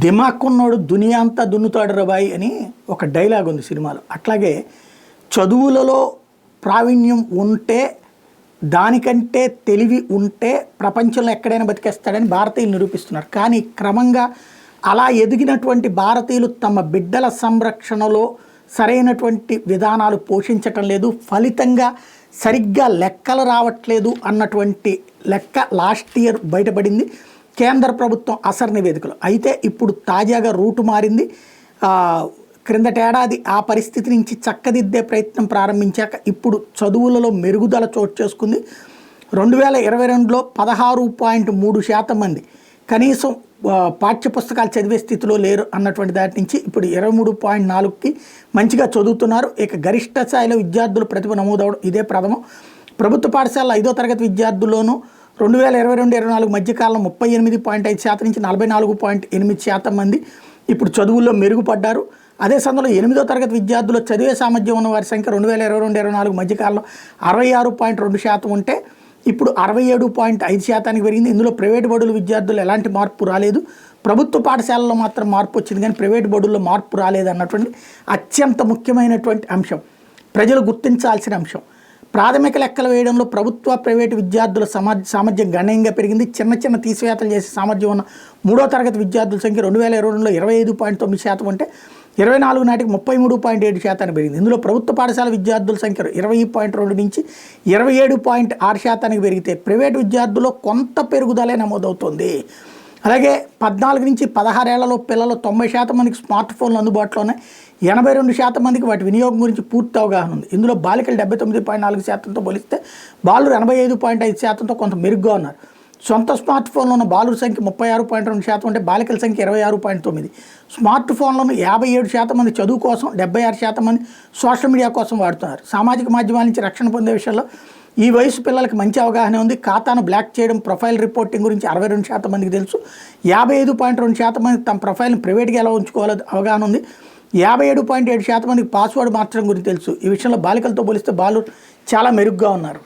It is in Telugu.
దిమాక్కున్నోడు దునియా అంతా దున్నుతాడు రబాయి అని ఒక డైలాగ్ ఉంది సినిమాలో. అట్లాగే చదువులలో ప్రావీణ్యం ఉంటే, దానికంటే తెలివి ఉంటే ప్రపంచంలో ఎక్కడైనా బతికేస్తాడని భారతీయులు నిరూపిస్తున్నారు. కానీ క్రమంగా అలా ఎదిగినటువంటి భారతీయులు తమ బిడ్డల సంరక్షణలో సరైనటువంటి విధానాలు పోషించటం లేదు, ఫలితంగా సరిగ్గా లెక్కలు రావట్లేదు అన్నటువంటి లెక్క లాస్ట్ ఇయర్ బయటపడింది కేంద్ర ప్రభుత్వం అసర్ నివేదికలో. అయితే ఇప్పుడు తాజాగా రూటు మారింది. క్రిందటేడాది ఆ పరిస్థితి నుంచి చక్కదిద్దే ప్రయత్నం ప్రారంభించాక ఇప్పుడు చదువులలో మెరుగుదల చోటు చేసుకుంది. 2022లో 16.3% మంది కనీసం పాఠ్యపుస్తకాలు చదివే స్థితిలో లేరు అన్నటువంటి దాటి నుంచి ఇప్పుడు 23.4కి మంచిగా చదువుతున్నారు. ఇక గరిష్ట స్థాయిలో విద్యార్థులు ప్రతిభ నమోదవడం ఇదే ప్రథమం. ప్రభుత్వ పాఠశాలలో 5వ తరగతి విద్యార్థుల్లోనూ 2022-24 మధ్యకాలంలో 38.5% నుంచి 44.8% మంది ఇప్పుడు చదువుల్లో మెరుగుపడ్డారు. అదే సమయంలో 8వ తరగతి విద్యార్థులు చదివే సామర్థ్యం ఉన్న వారి సంఖ్య 2022-24 మధ్యకాలంలో 66.2% ఉంటే ఇప్పుడు 67.5%కి పెరిగింది. ఇందులో ప్రైవేటు బడుల విద్యార్థులు ఎలాంటి మార్పు రాలేదు, ప్రభుత్వ పాఠశాలలో మాత్రం మార్పు వచ్చింది, కానీ ప్రైవేటు బడుల్లో మార్పు రాలేదు అన్నటువంటి అత్యంత ముఖ్యమైనటువంటి అంశం, ప్రజలు గుర్తించాల్సిన అంశం. ప్రాథమిక లెక్కలు వేయడంలో ప్రభుత్వ ప్రైవేటు విద్యార్థుల సామర్థ్యం గణనీయంగా పెరిగింది. చిన్న తీసివేతలు చేసే సామర్థ్యం ఉన్న 3వ తరగతి విద్యార్థుల సంఖ్య 2022లో 25.9% ఉంటే 24 నాటికి 33.7% పెరిగింది. ఇందులో ప్రభుత్వ పాఠశాల విద్యార్థుల సంఖ్య 20.2 నుంచి 27.6%కి పెరిగితే ప్రైవేటు విద్యార్థుల్లో కొంత పెరుగుదలే నమోదవుతోంది. అలాగే 14 నుంచి 16 ఏళ్లలో పిల్లలు 90% మందికి స్మార్ట్ ఫోన్లు అందుబాటులో ఉన్నాయి. 82% మందికి వాటి వినియోగం గురించి పూర్తి అవగాహన ఉంది. ఇందులో బాలికలు 79.4%తో పోలిస్తే బాలురు 85.5%తో కొంత మెరుగ్గా ఉన్నారు. సొంత స్మార్ట్ ఫోన్లో ఉన్న బాలుర సంఖ్య 36.2% ఉంటే బాలికల సంఖ్య 26.9%. స్మార్ట్ ఫోన్లను 57% మంది చదువు కోసం, 76% మంది సోషల్ మీడియా కోసం వాడుతున్నారు. సామాజిక మాధ్యమాల నుంచి రక్షణ పొందే విషయంలో ఈ వయసు పిల్లలకి మంచి అవగాహన ఉంది. ఖాతాను బ్లాక్ చేయడం, ప్రొఫైల్ రిపోర్టింగ్ గురించి 62% మందికి తెలుసు. 55.2% మందికి తమ ప్రొఫైల్ని ప్రైవేట్గా ఎలా ఉంచుకోవాలో అవగాహన ఉంది. 57.7% మందికి పాస్వర్డ్ మార్చడం గురించి తెలుసు. ఈ విషయంలో బాలికలతో పోలిస్తే బాలురు చాలా మెరుగ్గా ఉన్నారు.